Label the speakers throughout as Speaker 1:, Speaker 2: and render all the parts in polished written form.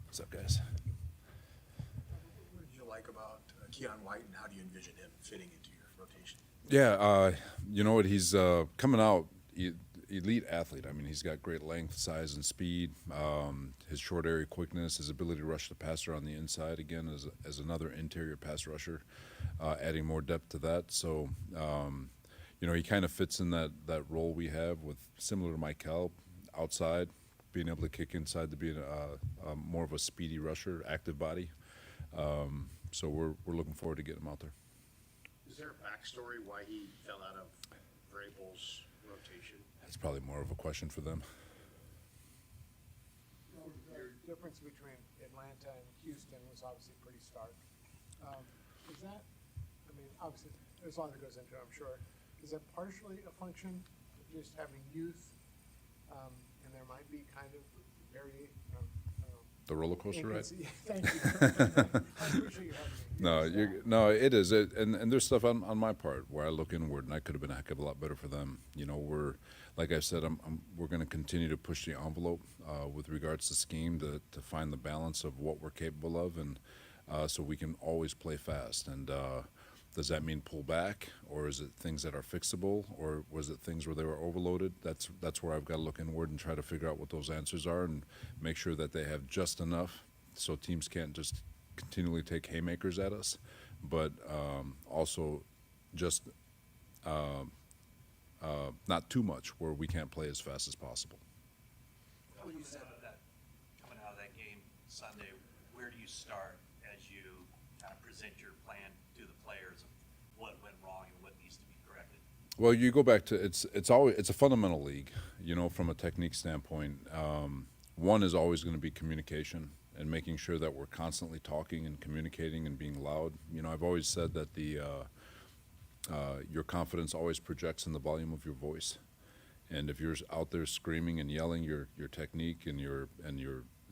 Speaker 1: What's up, guys?
Speaker 2: What did you like about Keon White, and how do you envision him fitting into your rotation?
Speaker 1: Yeah, you know what? He's coming out elite athlete. I mean, he's got great length, size, and speed. His short area quickness, his ability to rush the passer on the inside again as another interior pass rusher, adding more depth to that. So, he kind of fits in that role we have with similar to Michael outside, being able to kick inside to being a more of a speedy rusher, active body. So we're looking forward to getting him out there.
Speaker 2: Is there a backstory why he fell out of Vrabel's rotation?
Speaker 1: That's probably more of a question for them.
Speaker 3: The difference between Atlanta and Houston was obviously pretty stark. Is that, I mean, obviously, there's a lot that goes into it, I'm sure. Is that partially a function of just having youth, and there might be kind of very, I don't know.
Speaker 1: The roller coaster ride.
Speaker 3: Thank you. I appreciate you having me.
Speaker 1: No, it is. And there's stuff on my part where I look inward, and I could have been a heck of a lot better for them. We're, like I said, we're going to continue to push the envelope with regards to scheme to find the balance of what we're capable of, and so we can always play fast. And does that mean pull back, or is it things that are fixable, or was it things where they were overloaded? That's where I've got to look inward and try to figure out what those answers are, and make sure that they have just enough so teams can't just continually take haymakers at us, but also just not too much where we can't play as fast as possible.
Speaker 4: When you said that coming out of that game Sunday, where do you start as you kind of present your plan to the players of what went wrong and what needs to be corrected?
Speaker 1: Well, you go back to it's a fundamental league, from a technique standpoint. One is always going to be communication and making sure that we're constantly talking and communicating and being loud. I've always said that your confidence always projects in the volume of your voice, and if you're out there screaming and yelling your technique and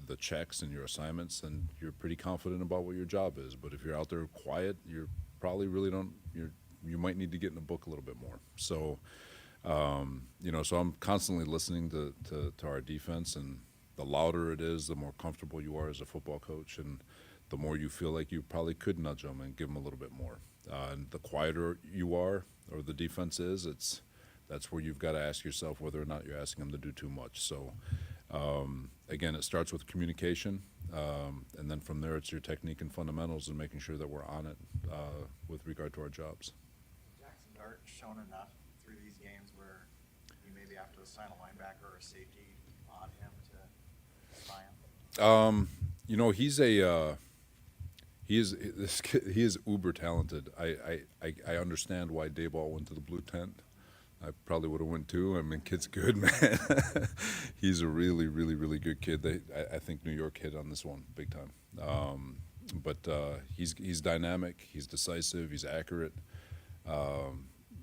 Speaker 1: the checks and your assignments, then you're pretty confident about what your job is. But if you're out there quiet, you're probably really don't. You might need to get in the book a little bit more. So, so I'm constantly listening to our defense, and the louder it is, the more comfortable you are as a football coach, and the more you feel like you probably could nudge them and give them a little bit more. And the quieter you are, or the defense is, that's where you've got to ask yourself whether or not you're asking them to do too much. So, again, it starts with communication, and then from there it's your technique and fundamentals and making sure that we're on it with regard to our jobs.
Speaker 5: Jackson Dart shown enough through these games where you maybe have to assign a linebacker or a safety on him to spy him?
Speaker 1: He is uber talented. I understand why Dayball went to the blue tent. I probably would have went too. I mean, kid's good, man. He's a really, really, really good kid. I think New York hit on this one big time. But he's dynamic. He's decisive. He's accurate.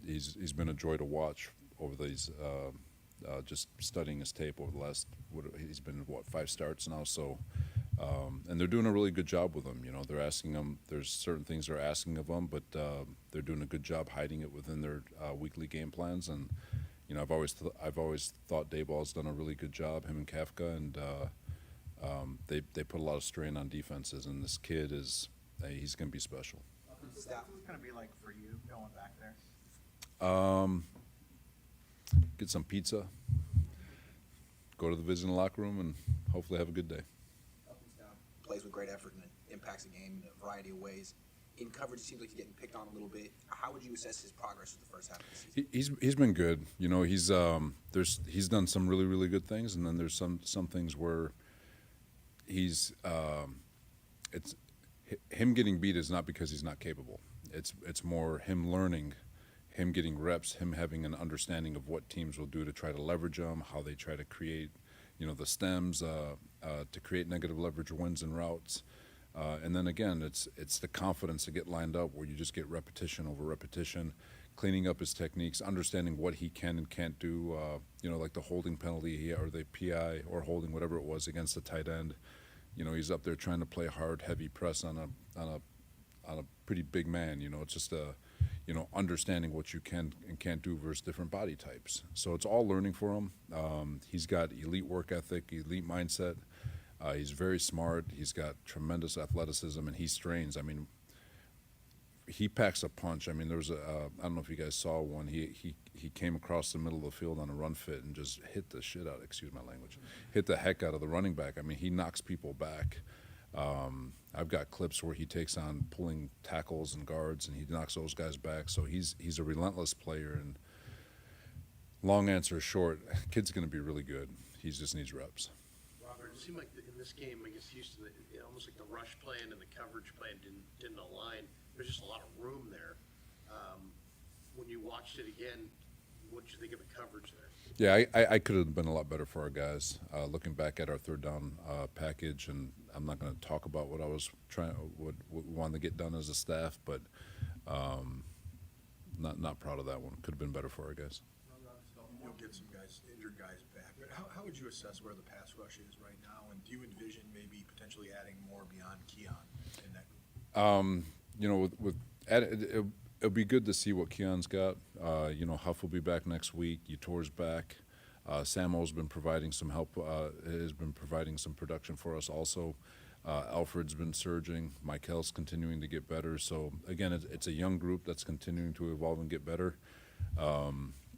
Speaker 1: He's been a joy to watch over these. Just studying his tape over the last. He's been 5 starts now. So. And they're doing a really good job with him. They're asking him. There's certain things they're asking of him, but they're doing a good job hiding it within their weekly game plans. And I've always thought Dayball's done a really good job. Him and Kafka, and they put a lot of strain on defenses. And this kid he's going to be special.
Speaker 5: What's it going to be like for you going back there?
Speaker 1: Get some pizza, go to the visiting locker room, and hopefully have a good day.
Speaker 6: Plays with great effort and impacts the game in a variety of ways. In coverage, it seems like he's getting picked on a little bit. How would you assess his progress with the first half of the season?
Speaker 1: He's been good. He's done some really, really good things, and then there's some things where it's him getting beat is not because he's not capable. It's more him learning, him getting reps, him having an understanding of what teams will do to try to leverage him, how they try to create the stems to create negative leverage wins and routes. And then again, it's the confidence to get lined up where you just get repetition over repetition, cleaning up his techniques, understanding what he can and can't do, like the holding penalty or the PI or holding, whatever it was, against the tight end. He's up there trying to play hard, heavy press on a pretty big man. It's just understanding what you can and can't do versus different body types. So it's all learning for him. He's got elite work ethic, elite mindset. He's very smart. He's got tremendous athleticism, and he strains. I mean, he packs a punch. I mean, there was I don't know if you guys saw one. He came across the middle of the field on a run fit and just hit the shit out. Excuse my language. Hit the heck out of the running back. I mean, he knocks people back. I've got clips where he takes on pulling tackles and guards, and he knocks those guys back. So he's a relentless player. And long answer short, kid's going to be really good. He just needs reps.
Speaker 7: Robert, it seemed like in this game against Houston, almost like the rush plan and the coverage plan didn't align. There's just a lot of room there. When you watched it again, what did you think of the coverage there?
Speaker 1: Yeah, I could have been a lot better for our guys. Looking back at our third down package, and I'm not going to talk about what I was what we wanted to get done as a staff, but not proud of that one. Could have been better for our guys.
Speaker 2: You'll get some guys, injured guys back, but how would you assess where the pass rush is right now? And do you envision maybe potentially adding more beyond Keon in that group?
Speaker 1: You know, it'll be good to see what Keon's got. You know, Huff will be back next week. Utor's back. Samo's been providing some help. Has been providing some production for us also. Alfred's been surging. Mikel's continuing to get better. So again, it's a young group that's continuing to evolve and get better.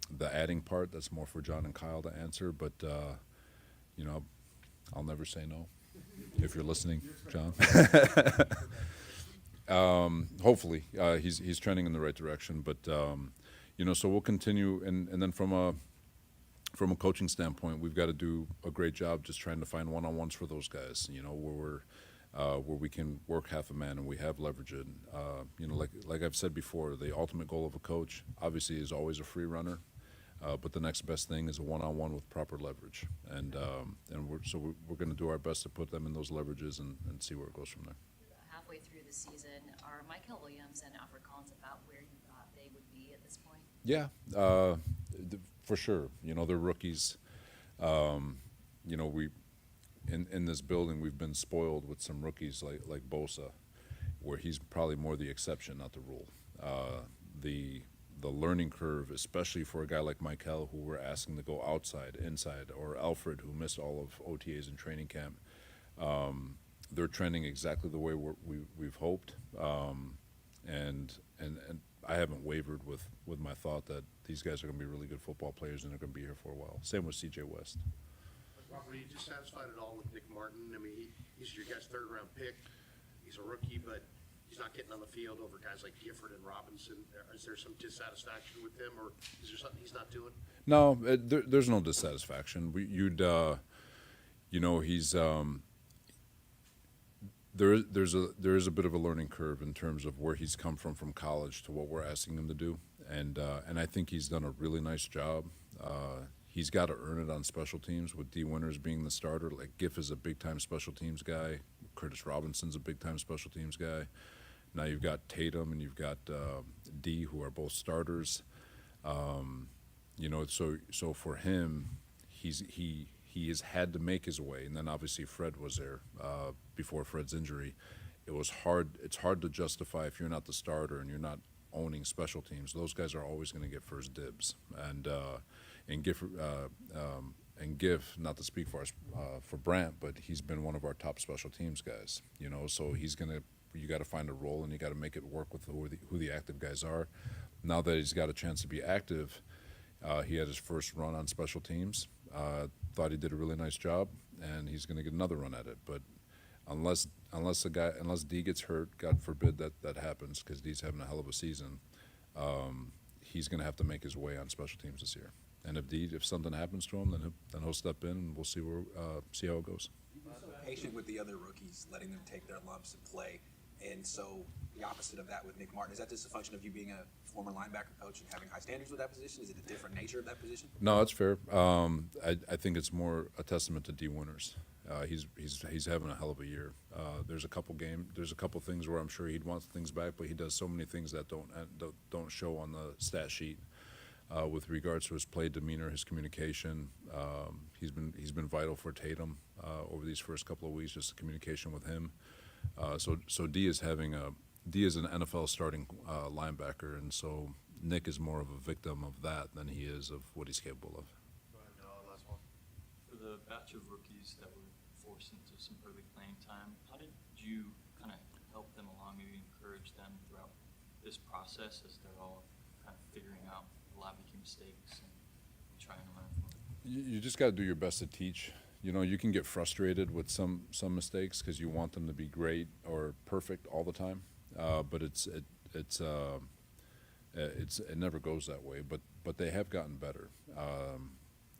Speaker 1: The adding part, that's more for John and Kyle to answer. But you know, I'll never say no. If you're listening, John. Hopefully, he's trending in the right direction. But you know, so we'll continue, and then from a coaching standpoint, we've got to do a great job just trying to find one-on-ones for those guys. You know, where we can work half a man and we have leverage it. You know, like I've said before, the ultimate goal of a coach obviously is always a free runner. But the next best thing is a one-on-one with proper leverage, and we're going to do our best to put them in those leverages and see where it goes from there.
Speaker 8: Halfway through the season, are Michael Williams and Alfred Collins about where you thought they would be at this point?
Speaker 1: Yeah, for sure. You know, they're rookies. You know, in this building we've been spoiled with some rookies like Bosa, where he's probably more the exception, not the rule. The learning curve, especially for a guy like Mikel, who we're asking to go outside, inside, or Alfred, who missed all of OTAs and training camp, they're trending exactly the way we've hoped, and I haven't wavered with my thought that these guys are going to be really good football players and they're going to be here for a while. Same with C.J. West.
Speaker 7: Robert, are you dissatisfied at all with Nick Martin? I mean, he's your guys' third-round pick. He's a rookie, but he's not getting on the field over guys like Gifford and Robinson. Is there some dissatisfaction with him, or is there something he's not doing?
Speaker 1: No, there's no dissatisfaction. You know, he's there is a bit of a learning curve in terms of where he's come from college to what we're asking him to do, and I think he's done a really nice job. He's got to earn it on special teams, with D. Winters being the starter. Like, Giff is a big-time special teams guy. Curtis Robinson's a big-time special teams guy. Now you've got Tatum and you've got D, who are both starters. You know, so for him, he has had to make his way. And then obviously Fred was there before Fred's injury. It's hard to justify if you're not the starter and you're not owning special teams. Those guys are always going to get first dibs. And Giff, not to speak for Brant, but he's been one of our top special teams guys. You know, so you got to find a role and you got to make it work with who the active guys are. Now that he's got a chance to be active, he had his first run on special teams. Thought he did a really nice job, and he's going to get another run at it. But unless D gets hurt, God forbid that happens, because D's having a hell of a season, he's going to have to make his way on special teams this year. And if something happens to him, then he'll step in, and we'll see how it goes.
Speaker 6: You've been so patient with the other rookies, letting them take their lumps and play, and so the opposite of that with Nick Martin. Is that just a function of you being a former linebacker coach and having high standards with that position? Is it a different nature of that position?
Speaker 1: No, it's fair. I think it's more a testament to D. Winters. He's having a hell of a year. There's a couple things where I'm sure he'd want things back, but he does so many things that don't show on the stat sheet. With regards to his play demeanor, his communication, he's been vital for Tatum over these first couple of weeks. Just the communication with him. So D is an NFL starting linebacker, and so Nick is more of a victim of that than he is of what he's capable of.
Speaker 9: Last one. For the batch of rookies that were forced into some early playing time. How did you kind of help them along, maybe encourage them throughout this process as they're all kind of figuring out a lot making mistakes and trying to learn from it?
Speaker 1: You just got to do your best to teach. You know, you can get frustrated with some mistakes because you want them to be great or perfect all the time, but it never goes that way. But they have gotten better.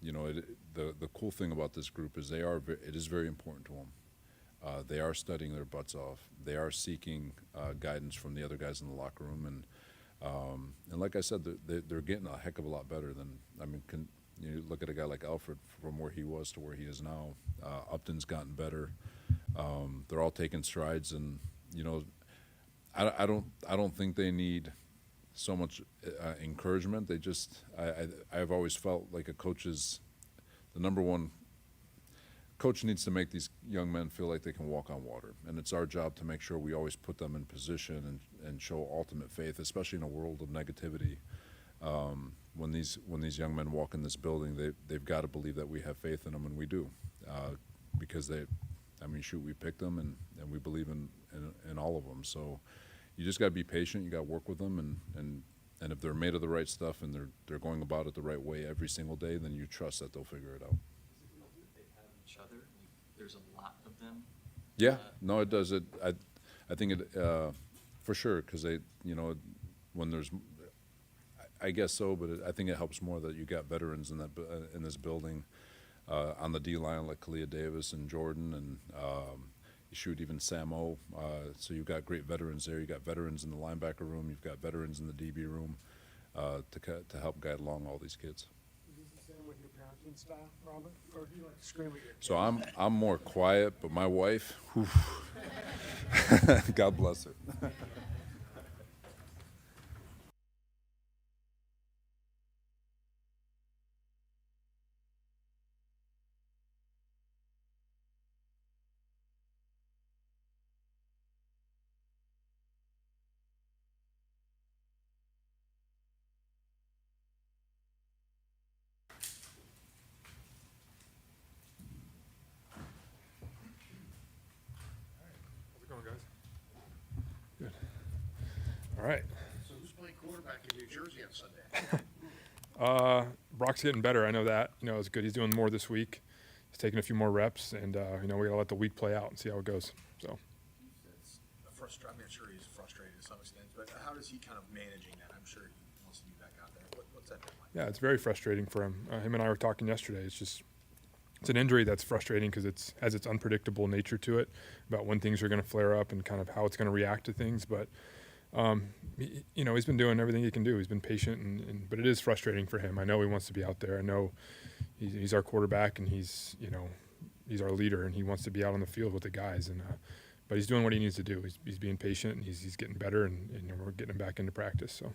Speaker 1: You know, the cool thing about this group is it is very important to them. They are studying their butts off. They are seeking guidance from the other guys in the locker room, and like I said, they're getting a heck of a lot better than you look at a guy like Alfred from where he was to where he is now. Upton's gotten better. They're all taking strides, and you know, I don't think they need so much encouragement. They just I've always felt like a coach's the number one coach needs to make these young men feel like they can walk on water, and it's our job to make sure we always put them in position and show ultimate faith, especially in a world of negativity. When these young men walk in this building, they've got to believe that we have faith in them, and we do, because we picked them, and we believe in all of them. So you just got to be patient. You got to work with them, and if they're made of the right stuff and they're going about it the right way every single day, then you trust that they'll figure it out.
Speaker 9: Does it feel that they have each other? Like, there's a lot of them.
Speaker 1: Yeah, no, it does. I think it for sure, because when there's. I guess so, but I think it helps more that you got veterans in this building on the D line like Kalia Davis and Jordan, and you shoot even Samo. So you've got great veterans there. You got veterans in the linebacker room. You've got veterans in the DB room to help guide along all these kids.
Speaker 3: Is this the same with your parenting style, Robert, or do you like to scream at your kids?
Speaker 1: So I'm more quiet, but my wife, whew, God bless her.
Speaker 10: How's it going, guys? Good. All right.
Speaker 7: So who's playing quarterback in New Jersey on Sunday?
Speaker 10: Brock's getting better. I know that. You know, it's good. He's doing more this week. He's taking a few more reps, and we got to let the week play out and see how it goes. So.
Speaker 2: It's I'm not sure he's frustrated to some extent, but how does he kind of managing that? I'm sure he wants to be back out there. What's that been like?
Speaker 10: Yeah, it's very frustrating for him. Him and I were talking yesterday. It's an injury that's frustrating because it has its unpredictable nature to it about when things are going to flare up and kind of how it's going to react to things. But he's been doing everything he can do. He's been patient, but it is frustrating for him. I know he wants to be out there. I know he's our quarterback, and he's our leader, and he wants to be out on the field with the guys. But he's doing what he needs to do. He's being patient, and he's getting better, and we're getting him back into practice. So.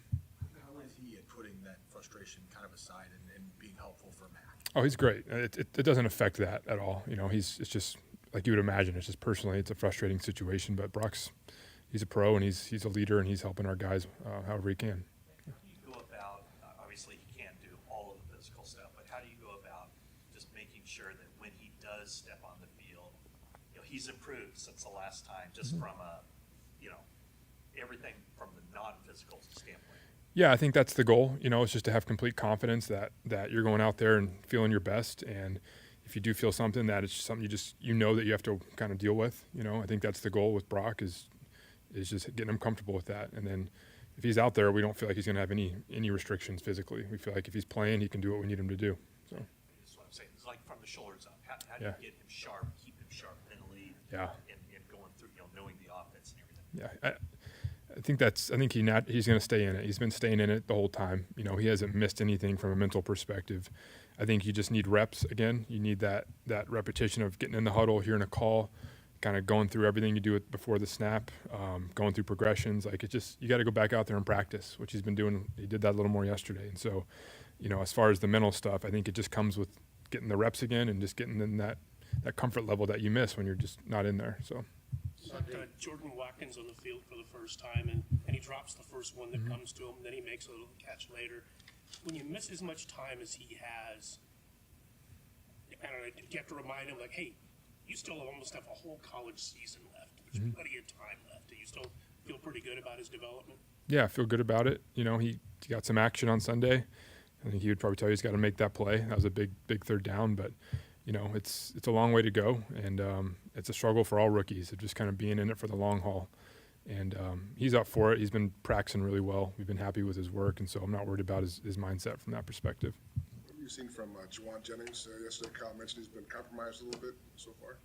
Speaker 2: How is he at putting that frustration kind of aside and being helpful for Mac?
Speaker 10: Oh, he's great. It doesn't affect that at all. It's just like you would imagine. It's just personally, it's a frustrating situation. But he's a pro, and he's a leader, and he's helping our guys however he can.
Speaker 4: How do you go about, obviously he can't do all of the physical stuff, but how do you go about just making sure that when he does step on the field, he's improved since the last time, just from everything from the non-physical standpoint?
Speaker 10: Yeah, I think that's the goal. It's just to have complete confidence that you're going out there and feeling your best. And if you do feel something, that it's something that you have to kind of deal with. I think that's the goal with Brock is just getting him comfortable with that. And then if he's out there, we don't feel like he's going to have any restrictions physically. We feel like if he's playing, he can do what we need him to do. So.
Speaker 4: That's what I'm saying. It's like from the shoulders up. How do you get him sharp, keep him sharp mentally,
Speaker 10: Yeah.
Speaker 4: and going through, knowing the offense and everything?
Speaker 10: Yeah, I think he's going to stay in it. He's been staying in it the whole time. He hasn't missed anything from a mental perspective. I think you just need reps again. You need that repetition of getting in the huddle, hearing a call, kind of going through everything you do before the snap, going through progressions. You got to go back out there and practice, which he's been doing. He did that a little more yesterday. And so, as far as the mental stuff, I think it just comes with getting the reps again and just getting in that comfort level that you miss when you're just not in there. So.
Speaker 11: Jordan Watkins on the field for the first time, and he drops the first one that comes to him, then he makes a little catch later. When you miss as much time as he has, I don't know, you have to remind him, like, hey, you still almost have a whole college season left. There's plenty of time left. Do you still feel pretty good about his development?
Speaker 10: Yeah, I feel good about it. You know, he got some action on Sunday. I think he would probably tell you he's got to make that play. That was a big third down, but you know, it's a long way to go, and it's a struggle for all rookies of just kind of being in it for the long haul. And he's up for it. He's been practicing really well. We've been happy with his work, and so I'm not worried about his mindset from that perspective.
Speaker 12: What have you seen from Juwan Jennings? Yesterday, Kyle mentioned he's been compromised a little bit so far.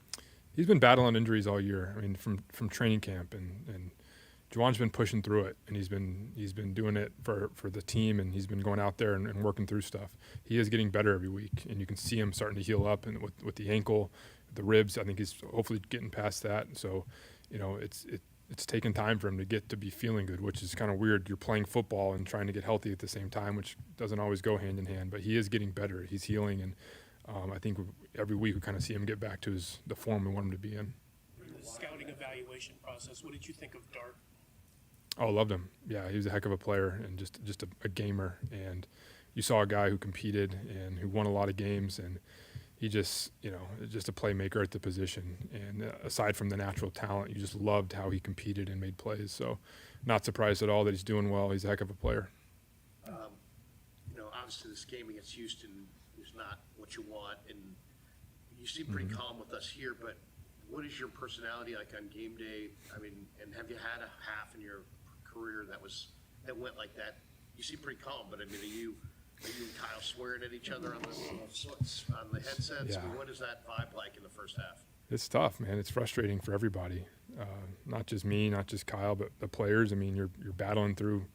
Speaker 10: He's been battling injuries all year. I mean, from training camp, and Juwan's been pushing through it, and he's been doing it for the team, and he's been going out there and working through stuff. He is getting better every week, and you can see him starting to heal up, and with the ankle, the ribs. I think he's hopefully getting past that. So, you know, it's taken time for him to get to be feeling good, which is kind of weird. You're playing football and trying to get healthy at the same time, which doesn't always go hand in hand. But he is getting better. He's healing, and I think every week we kind of see him get back to the form we want him to be in.
Speaker 11: The scouting evaluation process, what did you think of Dart?
Speaker 10: Oh, loved him. Yeah, he was a heck of a player and just a gamer. And you saw a guy who competed and who won a lot of games, and he just, you know, just a playmaker at the position. And aside from the natural talent, you just loved how he competed and made plays. So not surprised at all that he's doing well. He's a heck of a player.
Speaker 7: You know, obviously this game against Houston is not what you want, and you seem pretty calm with us here, but what is your personality like on game day? I mean, and have you had a half in your career that went like that? You seem pretty calm, but I mean, are you and Kyle swearing at each other on the headsets?
Speaker 10: Yeah.
Speaker 7: I mean, what is that vibe like in the first half?
Speaker 10: It's tough, man. It's frustrating for everybody, not just me, not just Kyle, but the players. I mean, you're battling through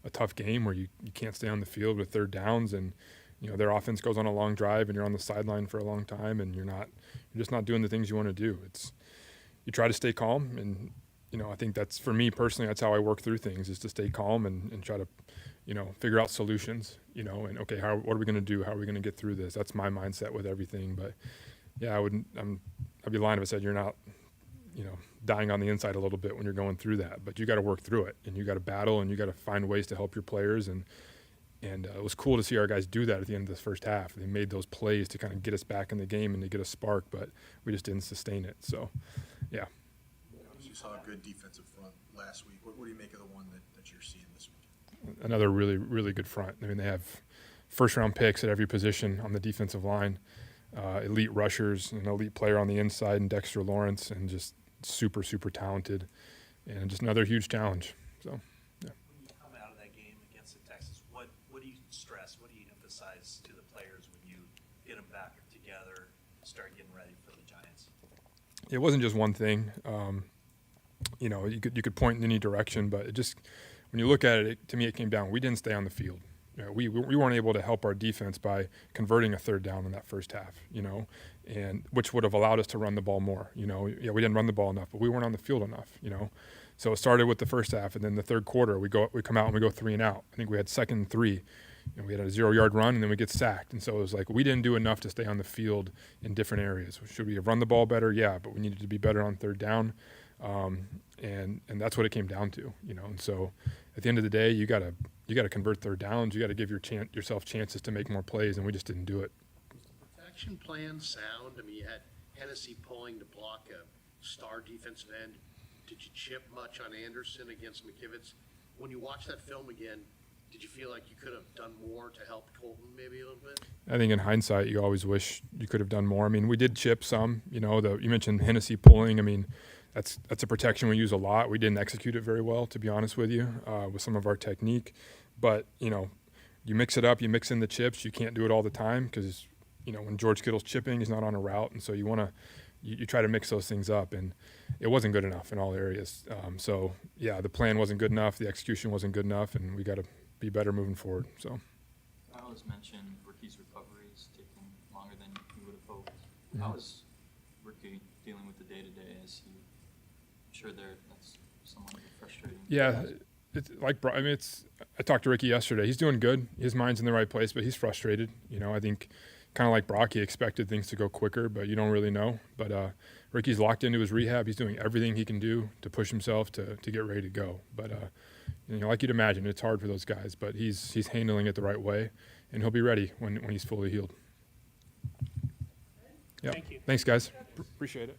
Speaker 10: a tough game where you can't stay on the field with third downs, and you know their offense goes on a long drive, and you're on the sideline for a long time, and you're just not doing the things you want to do. You try to stay calm, and you know I think that's, for me personally, that's how I work through things, is to stay calm and try to, you know, figure out solutions, you know, and okay, what are we going to do? How are we going to get through this? That's my mindset with everything. But yeah, I'd be lying if I said you're not, you know, dying on the inside a little bit when you're going through that. But you got to work through it, and you got to battle, and you got to find ways to help your players. And it was cool to see our guys do that at the end of the first half. They made those plays to kind of get us back in the game and to get a spark, but we just didn't sustain it. So, yeah.
Speaker 2: You saw a good defensive front last week. What do you make of the one that you're seeing this week?
Speaker 10: Another really, really good front. I mean, they have first-round picks at every position on the defensive line, elite rushers, an elite player on the inside, and Dexter Lawrence, and just super, super talented, and just another huge challenge. So, yeah.
Speaker 4: When you come out of that game against the Texans, what do you stress? What do you emphasize to the players when you get them back together, start getting ready for the Giants?
Speaker 10: It wasn't just one thing. You know, you could point in any direction, but it just, when you look at it, to me, it came down. We didn't stay on the field. You know, we weren't able to help our defense by converting a third down in that first half, you know, and which would have allowed us to run the ball more. You know, yeah, we didn't run the ball enough, but we weren't on the field enough, you know. So it started with the first half, and then the third quarter, we come out and we go 3 and out. I think we had 2nd and 3. You know, we had a 0-yard run, and then we get sacked. And so it was like we didn't do enough to stay on the field in different areas. Should we have run the ball better? Yeah, but we needed to be better on third down. And that's what it came down to, you know. And so at the end of the day, you gotta convert third downs. You got to give yourself chances to make more plays, and we just didn't do it.
Speaker 7: Was the protection plan sound? I mean, you had Hennessy pulling to block a star defensive end. Did you chip much on Anderson against McKivitz? When you watch that film again, did you feel like you could have done more to help Colton maybe a little bit?
Speaker 10: I think in hindsight, you always wish you could have done more. I mean, we did chip some. You know, you mentioned Hennessy pulling. I mean, that's a protection we use a lot. We didn't execute it very well, to be honest with you, with some of our technique. But, you know, you mix it up, you mix in the chips. You can't do it all the time because, you know, when George Kittle's chipping, he's not on a route. And so you try to mix those things up. And it wasn't good enough in all areas. So, yeah, the plan wasn't good enough. The execution wasn't good enough. And we got to be better moving forward. So,
Speaker 9: Kyle has mentioned Ricky's recovery is taking longer than he would have hoped. How is Ricky dealing with the day-to-day? Is he sure that's somewhat frustrating?
Speaker 10: Yeah, it's like, I mean, I talked to Ricky yesterday. He's doing good. His mind's in the right place, but he's frustrated. You know, I think kind of like Brock, he expected things to go quicker, but you don't really know. But Ricky's locked into his rehab. He's doing everything he can do to push himself to get ready to go. But you know, like you'd imagine, it's hard for those guys, but he's handling it the right way, and he'll be ready when he's fully healed. Yep.
Speaker 11: Thank you.
Speaker 10: Thanks, guys. Appreciate it.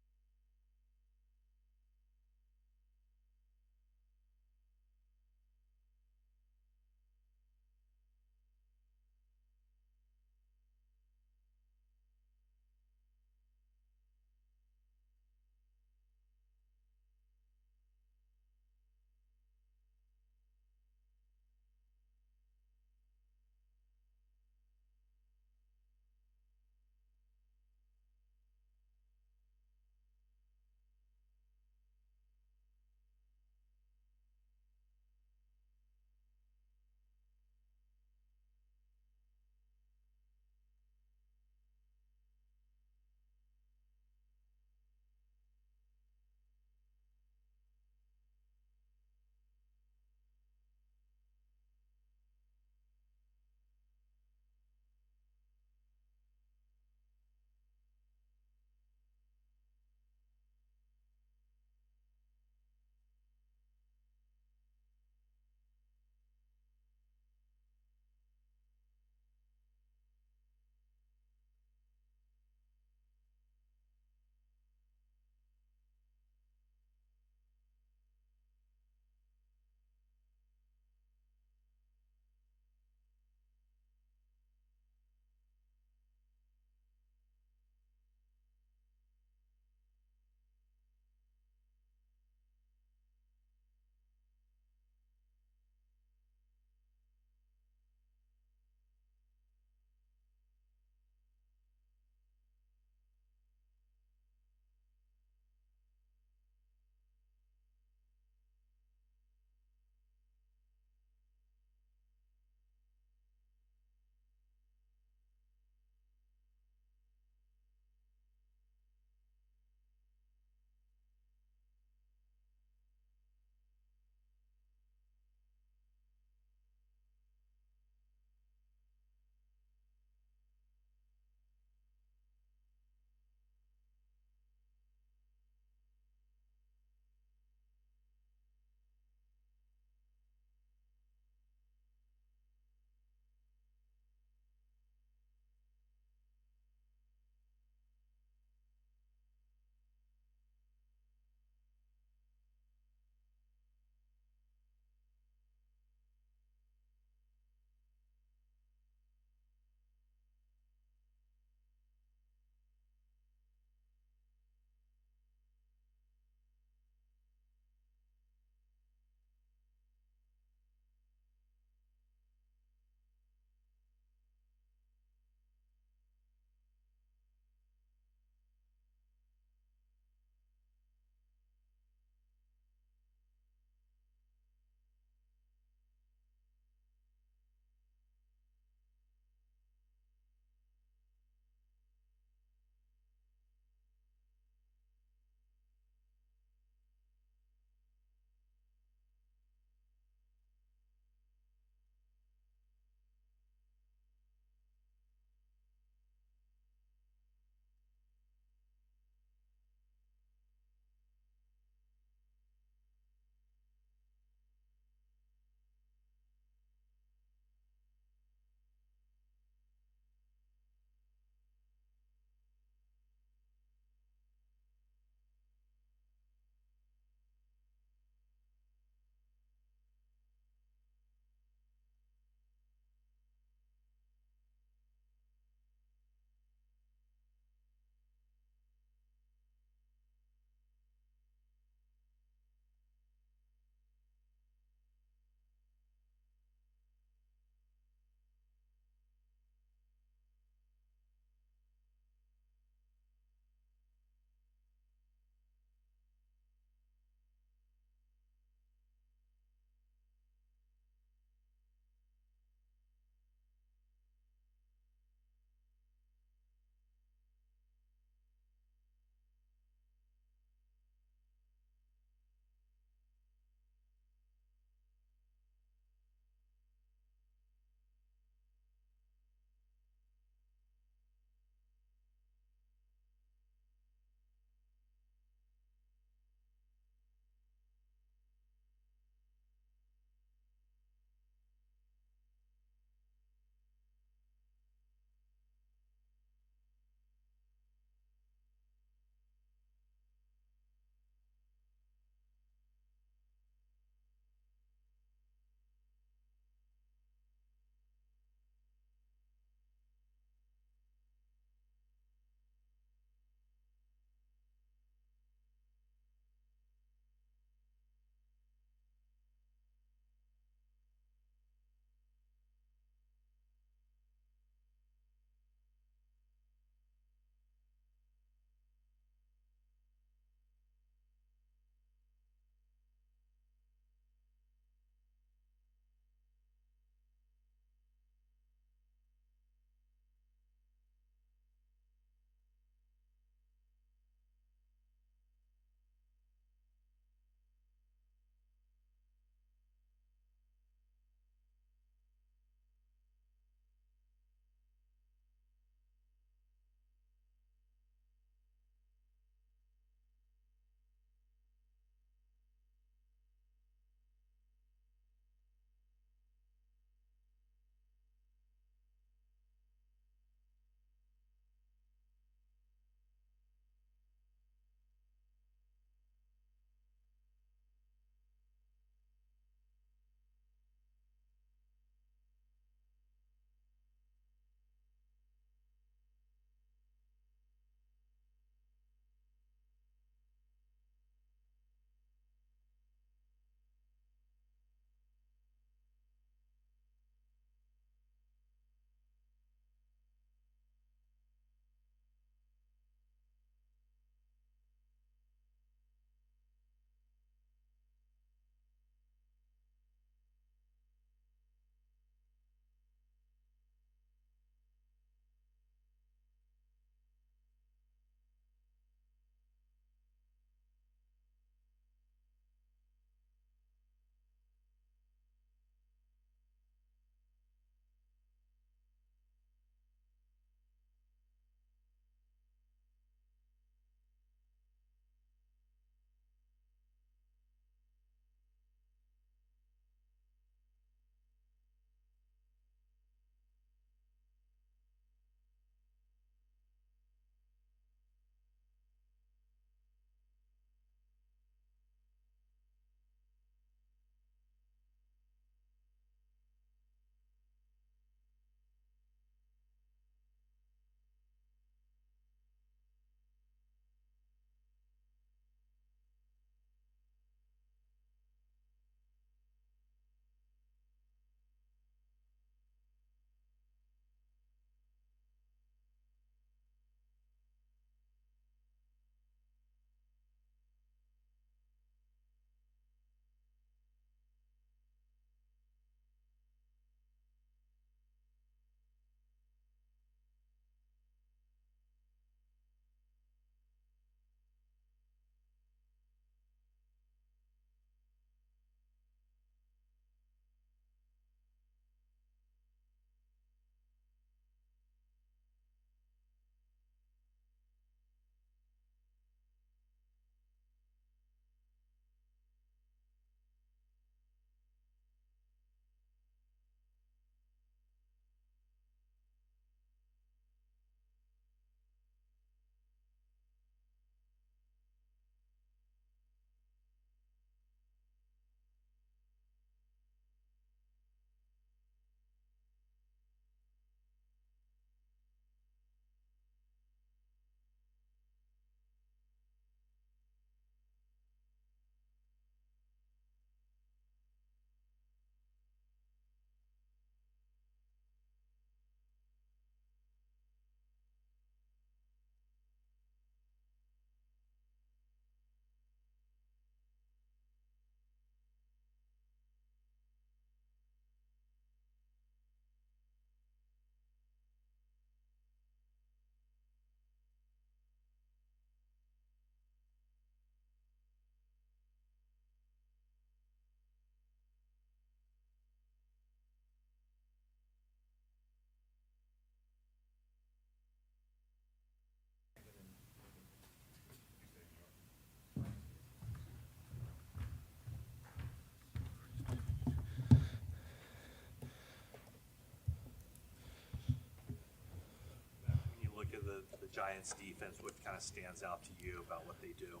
Speaker 4: of the Giants defense? What kind of stands out to you about what they do?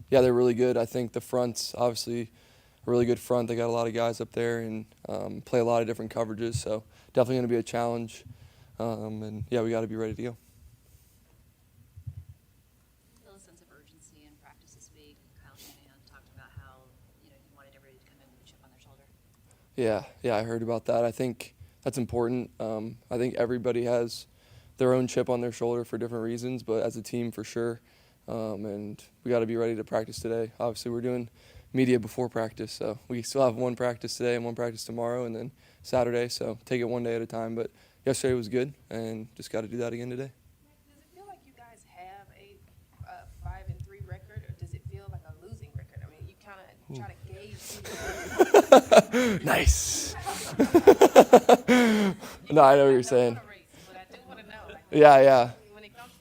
Speaker 13: Yeah, they're really good. I think the front's obviously a really good front. They got a lot of guys up there and play a lot of different coverages, so definitely going to be a challenge. And yeah, we got to be ready to go.
Speaker 8: Feel a sense of urgency in practice this week. Kyle Shanahan talked about how he wanted everybody to come in with a chip on their shoulder.
Speaker 13: Yeah, I heard about that. I think that's important. I think everybody has their own chip on their shoulder for different reasons, but as a team for sure. And we got to be ready to practice today. Obviously, we're doing media before practice, so we still have one practice today and one practice tomorrow, and then Saturday. So take it one day at a time. But yesterday was good, and just got to do that again today.
Speaker 14: Does it feel like you guys have a 5-3 record, or does it feel like a losing record? I mean, you kind of try to gauge.
Speaker 13: Nice. No, I know what you're saying.
Speaker 14: But I do want to know. Like,
Speaker 13: Yeah.
Speaker 14: When it comes to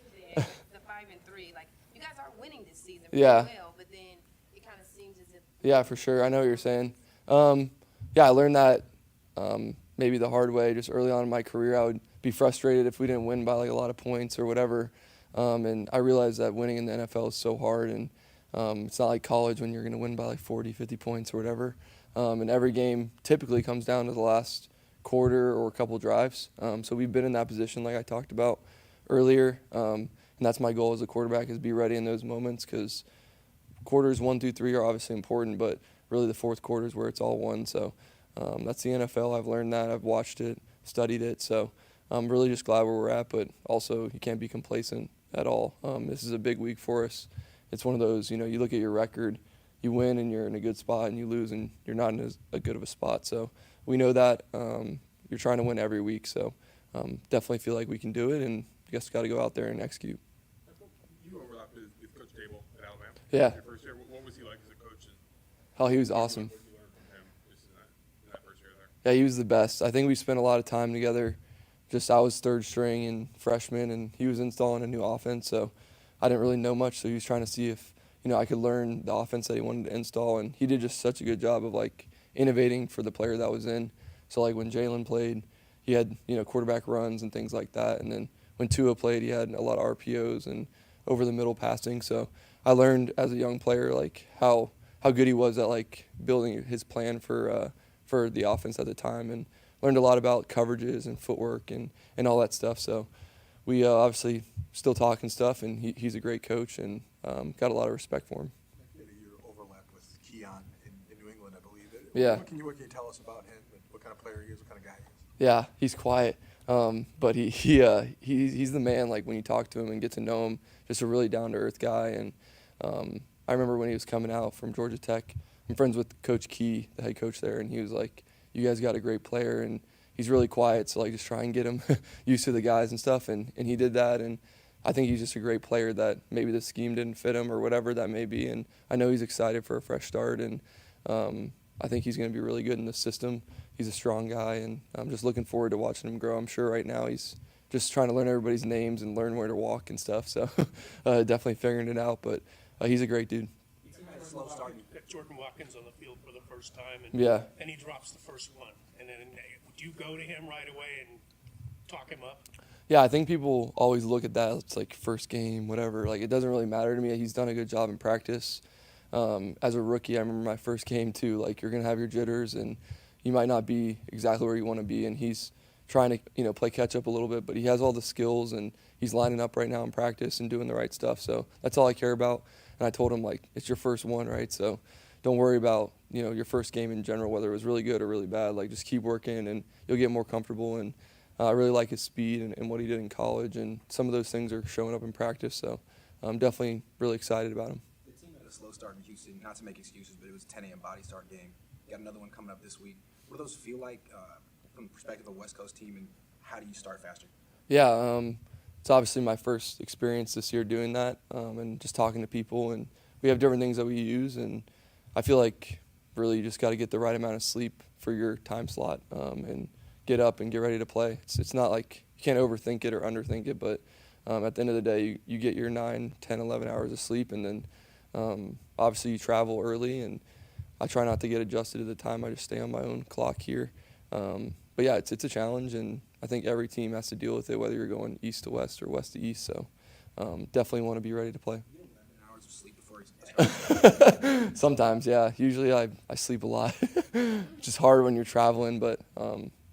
Speaker 14: the 5-3, like you guys are winning this season pretty
Speaker 13: Yeah.
Speaker 14: well, but then it kind of seems as if.
Speaker 13: Yeah, for sure. I know what you're saying. Yeah, I learned that maybe the hard way. Just early on in my career, I would be frustrated if we didn't win by like a lot of points or whatever. And I realized that winning in the NFL is so hard, and it's not like college when you're going to win by like 40, 50 points or whatever. And every game typically comes down to the last quarter or a couple drives. So we've been in that position like I talked about earlier. And that's my goal as a quarterback, is be ready in those moments, because quarters 1 through 3 are obviously important, but really the fourth quarter is where it's all won. So that's the NFL. I've learned that. I've watched it, studied it. So I'm really just glad where we're at, but also you can't be complacent at all. This is a big week for us. It's one of those, you look at your record, you win and you're in a good spot, and you lose and you're not in as a good of a spot. So we know that. You're trying to win every week. So definitely feel like we can do it, and I guess got to go out there and execute.
Speaker 12: You overlapped with Coach Dable at Alabama.
Speaker 13: Yeah.
Speaker 12: Your first year. What was he like as a coach? And
Speaker 13: Oh, he was awesome.
Speaker 12: What did you learn from him just in that first year there?
Speaker 13: Yeah, he was the best. I think we spent a lot of time together. Just I was third string and freshman, and he was installing a new offense, so I didn't really know much. So he was trying to see if I could learn the offense that he wanted to install, and he did just such a good job of like innovating for the player that was in. So like when Jalen played, he had quarterback runs and things like that, and then when Tua played, he had a lot of RPOs and over the middle passing. So I learned as a young player like how good he was at like building his plan for the offense at the time, and learned a lot about coverages and footwork and all that stuff. So we obviously still talk and stuff, and he's a great coach, and got a lot of respect for him.
Speaker 2: You overlapped with Keon in New England, I believe.
Speaker 13: Yeah.
Speaker 2: What can you tell us about him? What kind of player he is? What kind of guy he is?
Speaker 13: Yeah, he's quiet, but he's the man. Like when you talk to him and get to know him, just a really down to earth guy. And I remember when he was coming out from Georgia Tech, I'm friends with Coach Key, the head coach there, and he was like, "You guys got a great player," and he's really quiet, so like just try and get him used to the guys and stuff. And he did that, and I think he's just a great player that maybe the scheme didn't fit him or whatever that may be. And I know he's excited for a fresh start, and I think he's going to be really good in the system. He's a strong guy, and I'm just looking forward to watching him grow. I'm sure right now he's just trying to learn everybody's names and learn where to walk and stuff. So definitely figuring it out, but he's a great dude.
Speaker 2: Slow start.
Speaker 11: Jordan Watkins on the field for the first time, and he drops the first one. And then would you go to him right away and talk him up?
Speaker 13: Yeah, I think people always look at that. It's like first game, whatever. Like it doesn't really matter to me. He's done a good job in practice. As a rookie, I remember my first game too. Like you're gonna have your jitters, and you might not be exactly where you want to be. And he's trying to play catch up a little bit, but he has all the skills, and he's lining up right now in practice and doing the right stuff. So that's all I care about. And I told him like it's your first one, right? So don't worry about your first game in general, whether it was really good or really bad. Like just keep working, and you'll get more comfortable. And I really like his speed and what he did in college, and some of those things are showing up in practice. So I'm definitely really excited about him.
Speaker 6: The team had a slow start in Houston, not to make excuses, but it was a 10 a.m. body start game. Got another one coming up this week. What do those feel like from the perspective of a West Coast team, and how do you start faster?
Speaker 13: Yeah, it's obviously my first experience this year doing that, and just talking to people, and we have different things that we use, and I feel like really you just got to get the right amount of sleep for your time slot, and get up and get ready to play. It's not like you can't overthink it or underthink it, but at the end of the day, you get your 9, 10, 11 hours of sleep, and then obviously you travel early, and I try not to get adjusted to the time. I just stay on my own clock here. but yeah, it's a challenge, and I think every team has to deal with it, whether you're going east to west or west to east. So definitely want to be ready to play.
Speaker 6: You get 11 hours of sleep before you
Speaker 13: Sometimes, yeah. Usually I sleep a lot, which is hard when you're traveling, but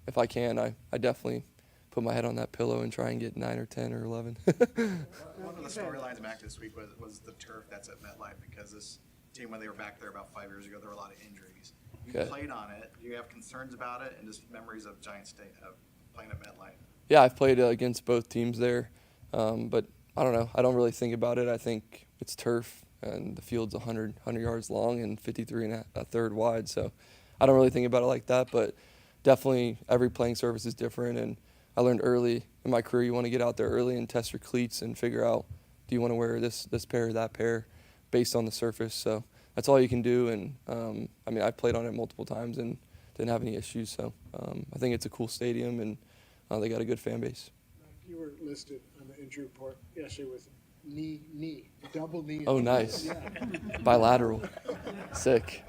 Speaker 13: if I can, I definitely put my head on that pillow and try and get 9 or 10 or 11.
Speaker 5: One of the storylines back this week was the turf that's at MetLife, because this team, when they were back there about 5 years ago, there were a lot of injuries. You
Speaker 13: Okay.
Speaker 5: played on it. Do you have concerns about it, and just memories of Giant State of playing at MetLife?
Speaker 13: Yeah, I've played against both teams there, but I don't know. I don't really think about it. I think it's turf, and the field's 100 yards long and 53 and a third wide, so I don't really think about it like that, but definitely every playing surface is different, and I learned early in my career you want to get out there early and test your cleats and figure out, do you want to wear this pair or that pair based on the surface. So that's all you can do, and I mean, I played on it multiple times and didn't have any issues. So I think it's a cool stadium, and they got a good fan base.
Speaker 3: You were listed on the injury report yesterday with double knee.
Speaker 13: Oh, nice.
Speaker 3: Yeah.
Speaker 13: Bilateral. Sick.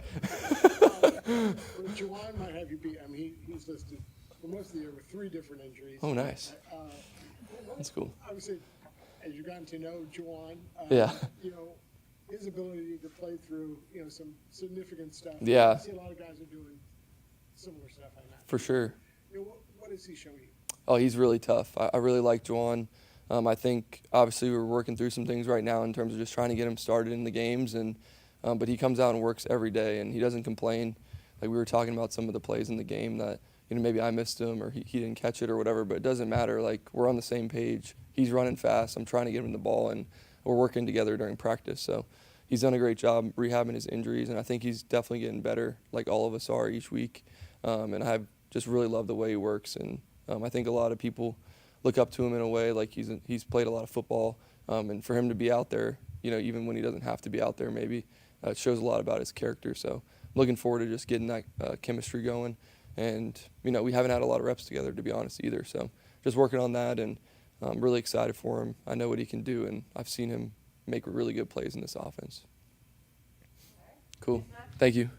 Speaker 3: Juwan might have you beat. I mean, he's listed for most of the year with 3 different injuries.
Speaker 13: Oh, nice. That's cool.
Speaker 3: Obviously, as you've gotten to know Juwan,
Speaker 13: Yeah.
Speaker 3: you know, his ability to play through, you know, some significant stuff.
Speaker 13: Yeah.
Speaker 3: I see a lot of guys are doing similar stuff like that.
Speaker 13: For sure.
Speaker 3: You know, what does he show you?
Speaker 13: Oh, he's really tough. I really like Juwan. I think obviously we're working through some things right now in terms of just trying to get him started in the games, and but he comes out and works every day, and he doesn't complain. Like we were talking about some of the plays in the game that, you know, maybe I missed him or he didn't catch it or whatever, but it doesn't matter. Like we're on the same page. He's running fast. I'm trying to get him the ball, and we're working together during practice. So he's done a great job rehabbing his injuries, and I think he's definitely getting better, like all of us are each week. And I just really love the way he works, and I think a lot of people look up to him in a way. Like he's played a lot of football, and for him to be out there, you know, even when he doesn't have to be out there, maybe it shows a lot about his character. So I'm looking forward to just getting that chemistry going. And you know, we haven't had a lot of reps together, to be honest, either. So just working on that, and I'm really excited for him. I know what he can do, and I've seen him make really good plays in this offense. Cool. Thank you.